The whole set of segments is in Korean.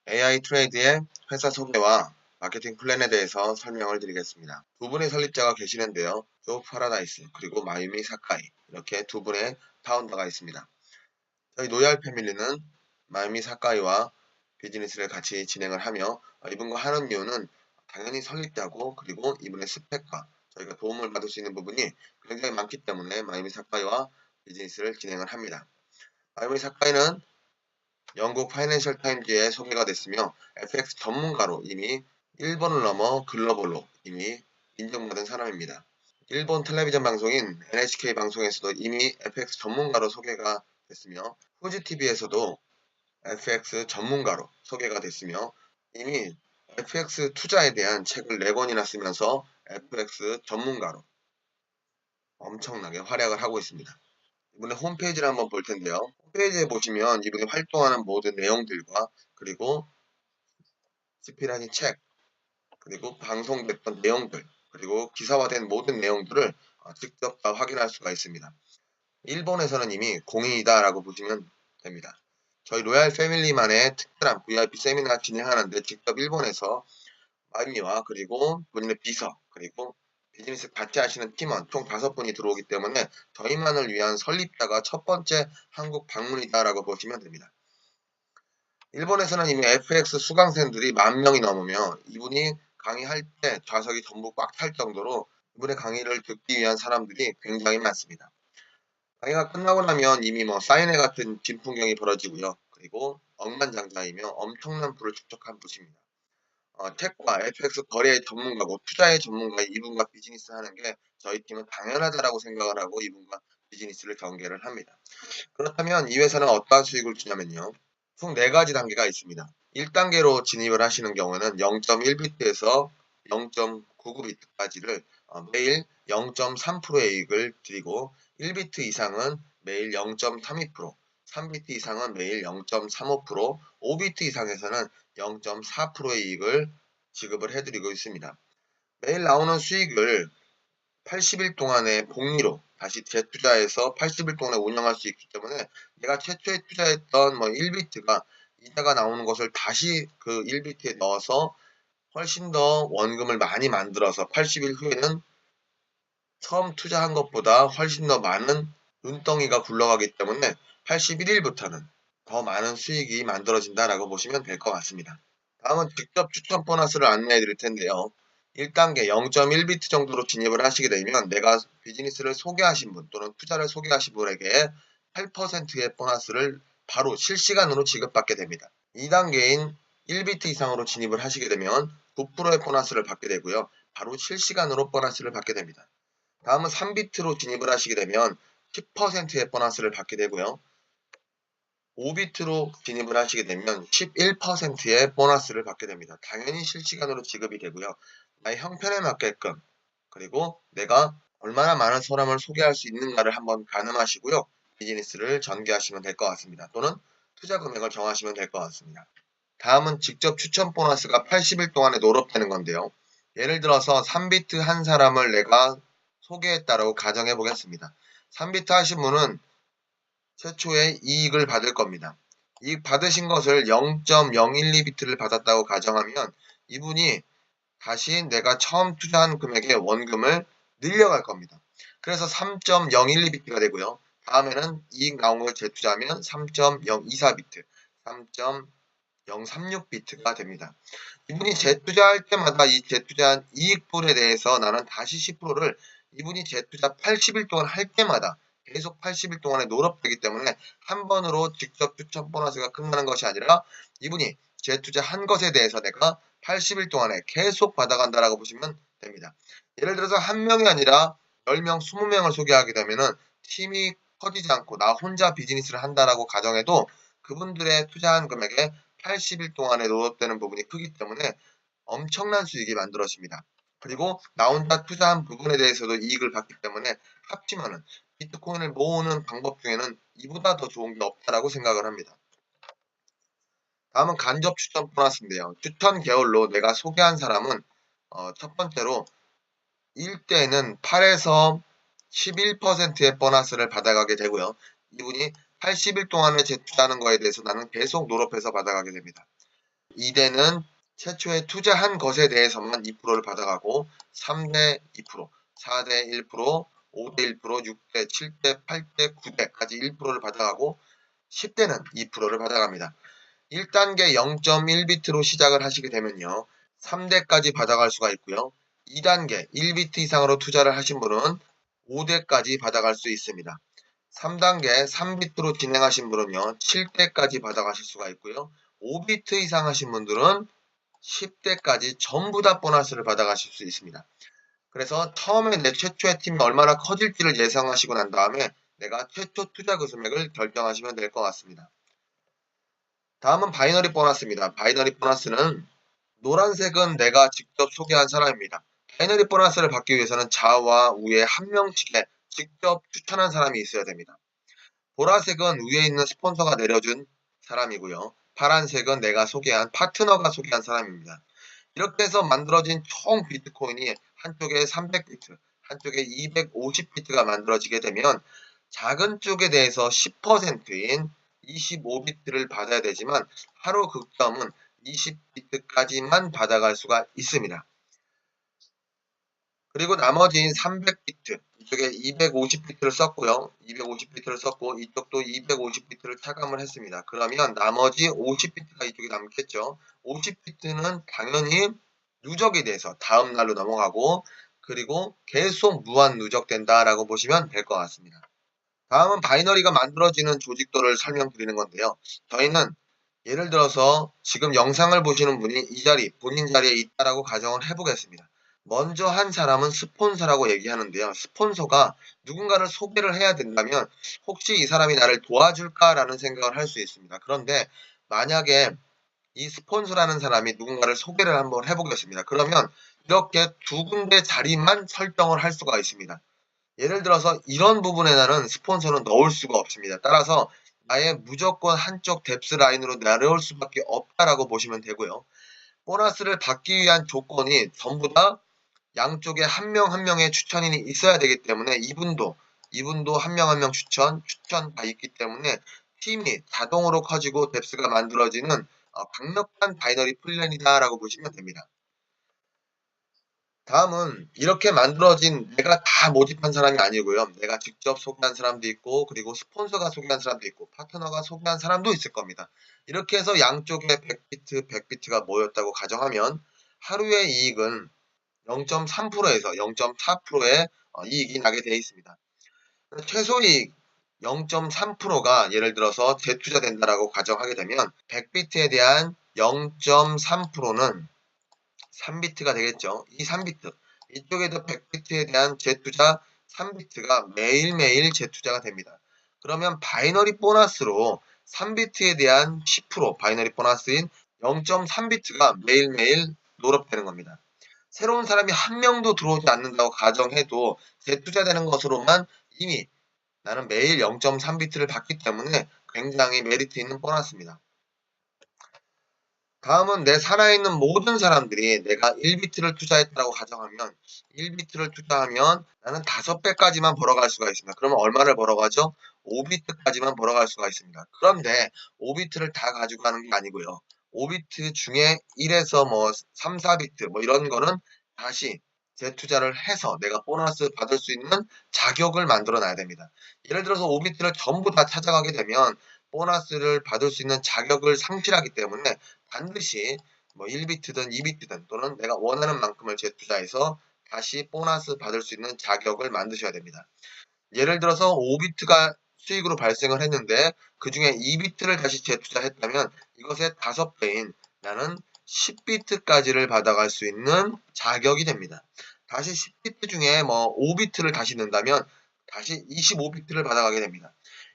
AI 트레이드의 회사 소개와 마케팅 플랜에 대해서 설명을 드리겠습니다. 두 분의 설립자가 계시는데요. 조 파라다이스 그리고 마유미 사카이 이렇게 두 분의 파운더가 있습니다. 저희 로얄 패밀리는 마유미 사카이와 비즈니스를 같이 진행을 하며 이분과 하는 이유는 당연히 설립자고 그리고 이분의 스펙과 저희가 도움을 받을 수 있는 부분이 굉장히 많기 때문에 마유미 사카이와 비즈니스를 진행을 합니다. 마유미 사카이는 영국 파이낸셜 타임즈에 소개가 됐으며 FX 전문가로 이미 일본을 넘어 글로벌로 이미 인정받은 사람입니다. 일본 텔레비전 방송인 NHK 방송에서도 이미 FX 전문가로 소개가 됐으며 후지TV에서도 FX 전문가로 소개가 됐으며 이미 FX 투자에 대한 책을 4권이나 쓰면서 FX 전문가로 엄청나게 활약을 하고 있습니다. 이분의 홈페이지를 한번 볼 텐데요. 홈페이지에 보시면 이분이 활동하는 모든 내용들과 그리고 집필하신 책, 그리고 방송됐던 내용들, 그리고 기사화된 모든 내용들을 직접 다 확인할 수가 있습니다. 일본에서는 이미 공인이다라고 보시면 됩니다. 저희 로얄 패밀리만의 특별한 VIP 세미나 진행하는데 직접 일본에서 마유미와 그리고 본인의 비서, 그리고 비즈니스 같이 하시는 팀원 총 5분이 들어오기 때문에 저희만을 위한 설립자가 첫 번째 한국 방문이다라고 보시면 됩니다. 일본에서는 이미 FX 수강생들이 10,000명이 넘으며 이분이 강의할 때 좌석이 전부 꽉 찰 정도로 이분의 강의를 듣기 위한 사람들이 굉장히 많습니다. 강의가 끝나고 나면 이미 사인회 같은 진풍경이 벌어지고요. 그리고 억만장자이며 엄청난 부를 축적한 분입니다. 책과 FX 거래의 전문가고 투자의 전문가인 이분과 비즈니스 하는 게 저희 팀은 당연하다라고 생각을 하고 이분과 비즈니스를 전개를 합니다. 그렇다면 이 회사는 어떠한 수익을 주냐면요. 총 4가지 단계가 있습니다. 1단계로 진입을 하시는 경우는 0.1비트에서 0.99비트까지를 매일 0.3%의 이익을 드리고 1비트 이상은 매일 0.32%, 3비트 이상은 매일 0.35%, 5비트 이상에서는 0.4%의 이익을 지급을 해드리고 있습니다. 매일 나오는 수익을 80일 동안의 복리로 다시 재투자해서 80일 동안에 운영할 수 있기 때문에 내가 최초에 투자했던 1비트가 이자가 나오는 것을 다시 그 1비트에 넣어서 훨씬 더 원금을 많이 만들어서 80일 후에는 처음 투자한 것보다 훨씬 더 많은 눈덩이가 굴러가기 때문에 81일부터는 더 많은 수익이 만들어진다라고 보시면 될 것 같습니다. 다음은 직접 추천 보너스를 안내해 드릴 텐데요. 1단계 0.1비트 정도로 진입을 하시게 되면 내가 비즈니스를 소개하신 분 또는 투자를 소개하신 분에게 8%의 보너스를 바로 실시간으로 지급받게 됩니다. 2단계인 1비트 이상으로 진입을 하시게 되면 9%의 보너스를 받게 되고요. 바로 실시간으로 보너스를 받게 됩니다. 다음은 3비트로 진입을 하시게 되면 10%의 보너스를 받게 되고요. 5비트로 진입을 하시게 되면 11%의 보너스를 받게 됩니다. 당연히 실시간으로 지급이 되고요. 나의 형편에 맞게끔 그리고 내가 얼마나 많은 사람을 소개할 수 있는가를 한번 가늠하시고요. 비즈니스를 전개하시면 될 것 같습니다. 또는 투자 금액을 정하시면 될 것 같습니다. 다음은 직접 추천 보너스가 80일 동안에 노롭되는 건데요. 예를 들어서 3비트 한 사람을 내가 소개했다라고 가정해 보겠습니다. 3비트 하신 분은 최초의 이익을 받을 겁니다. 이익 받으신 것을 0.012비트를 받았다고 가정하면 이분이 다시 내가 처음 투자한 금액의 원금을 늘려갈 겁니다. 그래서 3.012비트가 되고요. 다음에는 이익 나온 걸 재투자하면 3.024비트, 3.036비트가 됩니다. 이분이 재투자할 때마다 이 재투자한 이익분에 대해서 나는 다시 10%를 이분이 재투자 80일 동안 할 때마다 계속 80일 동안에 노력되기 때문에 한 번으로 직접 추천 보너스가 끝나는 것이 아니라 이분이 재투자한 것에 대해서 내가 80일 동안에 계속 받아간다라고 보시면 됩니다. 예를 들어서 한 명이 아니라 10명, 20명을 소개하게 되면은 팀이 커지지 않고 나 혼자 비즈니스를 한다라고 가정해도 그분들의 투자한 금액에 80일 동안에 노력되는 부분이 크기 때문에 엄청난 수익이 만들어집니다. 그리고 나 혼자 투자한 부분에 대해서도 이익을 받기 때문에 합치면은 비트코인을 모으는 방법 중에는 이보다 더 좋은 게 없다라고 생각을 합니다. 다음은 간접 추천 보너스인데요. 추천 계열로 내가 소개한 사람은 첫 번째로 1대는 8에서 11%의 보너스를 받아가게 되고요. 이분이 80일 동안에 재투자하는 거에 대해서 나는 계속 노력해서 받아가게 됩니다. 2대는 최초에 투자한 것에 대해서만 2%를 받아가고 3대 2%, 4대 1%, 5대 1%, 6대, 7대, 8대, 9대까지 1%를 받아가고 10대는 2%를 받아갑니다. 1단계 0.1비트로 시작을 하시게 되면요. 3대까지 받아갈 수가 있고요. 2단계 1비트 이상으로 투자를 하신 분은 5대까지 받아갈 수 있습니다. 3단계 3비트로 진행하신 분은요. 7대까지 받아가실 수가 있고요. 5비트 이상 하신 분들은 10대까지 전부 다 보너스를 받아가실 수 있습니다. 그래서 처음에 내 최초의 팀이 얼마나 커질지를 예상하시고 난 다음에 내가 최초 투자 금액을 결정하시면 될 것 같습니다. 다음은 바이너리 보너스입니다. 바이너리 보너스는 노란색은 내가 직접 소개한 사람입니다. 바이너리 보너스를 받기 위해서는 좌와 우에 한 명씩에 직접 추천한 사람이 있어야 됩니다. 보라색은 위에 있는 스폰서가 내려준 사람이고요. 파란색은 내가 소개한 파트너가 소개한 사람입니다. 이렇게 해서 만들어진 총 비트코인이 한쪽에 300비트, 한쪽에 250비트가 만들어지게 되면 작은 쪽에 대해서 10%인 25비트를 받아야 되지만 하루 극점은 20비트까지만 받아갈 수가 있습니다. 그리고 나머지인 300비트, 이쪽에 250비트를 썼고요. 250비트를 썼고 이쪽도 250비트를 차감을 했습니다. 그러면 나머지 50비트가 이쪽에 남겠죠. 50비트는 당연히 누적이 돼서 다음 날로 넘어가고 그리고 계속 무한 누적된다라고 보시면 될 것 같습니다. 다음은 바이너리가 만들어지는 조직도를 설명드리는 건데요. 저희는 예를 들어서 지금 영상을 보시는 분이 이 자리, 본인 자리에 있다라고 가정을 해보겠습니다. 먼저 한 사람은 스폰서라고 얘기하는데요. 스폰서가 누군가를 소개를 해야 된다면 혹시 이 사람이 나를 도와줄까라는 생각을 할 수 있습니다. 그런데 만약에 이 스폰서라는 사람이 누군가를 소개를 한번 해보겠습니다. 그러면 이렇게 두 군데 자리만 설정을 할 수가 있습니다. 예를 들어서 이런 부분에 나는 스폰서는 넣을 수가 없습니다. 따라서 나의 무조건 한쪽 뎁스 라인으로 내려올 수밖에 없다라고 보시면 되고요. 보너스를 받기 위한 조건이 전부 다 양쪽에 한 명 한 명의 추천인이 있어야 되기 때문에 이분도 한 명 한 명 추천 다 있기 때문에 팀이 자동으로 커지고 뎁스가 만들어지는 강력한 바이너리 플랜이다라고 보시면 됩니다. 다음은 이렇게 만들어진 내가 다 모집한 사람이 아니고요. 내가 직접 소개한 사람도 있고 그리고 스폰서가 소개한 사람도 있고 파트너가 소개한 사람도 있을 겁니다. 이렇게 해서 양쪽에 100비트, 100비트가 모였다고 가정하면 하루의 이익은 0.3%에서 0.4%의 이익이 나게 되어 있습니다. 최소이익 0.3%가 예를 들어서 재투자된다라고 가정하게 되면 100비트에 대한 0.3%는 3비트가 되겠죠. 이 3비트, 이쪽에도 100비트에 대한 재투자 3비트가 매일매일 재투자가 됩니다. 그러면 바이너리 보너스로 3비트에 대한 10% 바이너리 보너스인 0.3비트가 매일매일 롤업되는 겁니다. 새로운 사람이 한 명도 들어오지 않는다고 가정해도 재투자되는 것으로만 이미 나는 매일 0.3비트를 받기 때문에 굉장히 메리트 있는 보너스입니다. 다음은 내 살아있는 모든 사람들이 내가 1비트를 투자했다고 가정하면 1비트를 투자하면 나는 5배까지만 벌어갈 수가 있습니다. 그러면 얼마를 벌어가죠? 5비트까지만 벌어갈 수가 있습니다. 그런데 5비트를 다 가지고 가는 게 아니고요. 5비트 중에 1에서 3, 4비트 이런 거는 다시 재투자를 해서 내가 보너스 받을 수 있는 자격을 만들어 놔야 됩니다. 예를 들어서 5비트를 전부 다 찾아가게 되면 보너스를 받을 수 있는 자격을 상실하기 때문에 반드시 1비트든 2비트든 또는 내가 원하는 만큼을 재투자해서 다시 보너스 받을 수 있는 자격을 만드셔야 됩니다. 예를 들어서 5비트가 수익으로 발생을 했는데 그 중에 2비트를 다시 재투자했다면 이것의 5배인 나는 10비트까지를 받아갈 수 있는 자격이 됩니다. 다시 10비트 중에 5비트를 다시 넣는다면 다시 25비트를 받아가게 됩니다.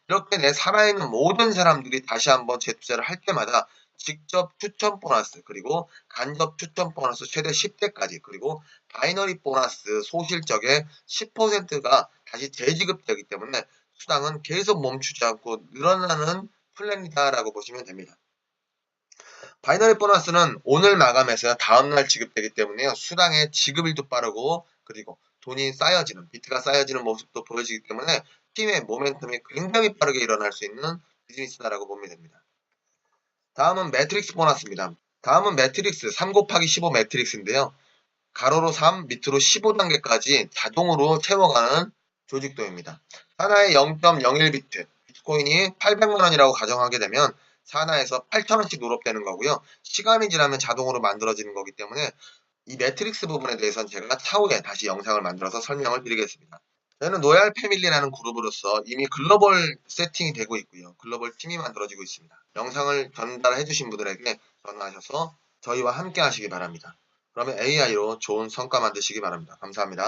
이렇게 내 살아있는 모든 사람들이 다시 한번 재투자를 할 때마다 직접 추천 보너스 그리고 간접 추천 보너스 최대 10대까지 그리고 바이너리 보너스 소실적의 10%가 다시 재지급되기 때문에 수당은 계속 멈추지 않고 늘어나는 플랜이다라고 보시면 됩니다. 바이너리 보너스는 오늘 마감해서 다음날 지급되기 때문에요. 수당의 지급일도 빠르고 그리고 돈이 쌓여지는 비트가 쌓여지는 모습도 보여지기 때문에 팀의 모멘텀이 굉장히 빠르게 일어날 수 있는 비즈니스다라고 보면 됩니다. 다음은 매트릭스 보너스입니다. 다음은 매트릭스 3 곱하기 15 매트릭스인데요. 가로로 3, 밑으로 15단계까지 자동으로 채워가는 조직도입니다. 하나에 0.01비트, 비트코인이 800만 원이라고 가정하게 되면 하나에서 8,000원씩 롤업되는 거고요. 시간이 지나면 자동으로 만들어지는 거기 때문에 이 매트릭스 부분에 대해서는 제가 차후에 다시 영상을 만들어서 설명을 드리겠습니다. 저는 로얄 패밀리라는 그룹으로서 이미 글로벌 세팅이 되고 있고요. 글로벌 팀이 만들어지고 있습니다. 영상을 전달해 주신 분들에게 전화하셔서 저희와 함께 하시기 바랍니다. 그러면 AI로 좋은 성과 만드시기 바랍니다. 감사합니다.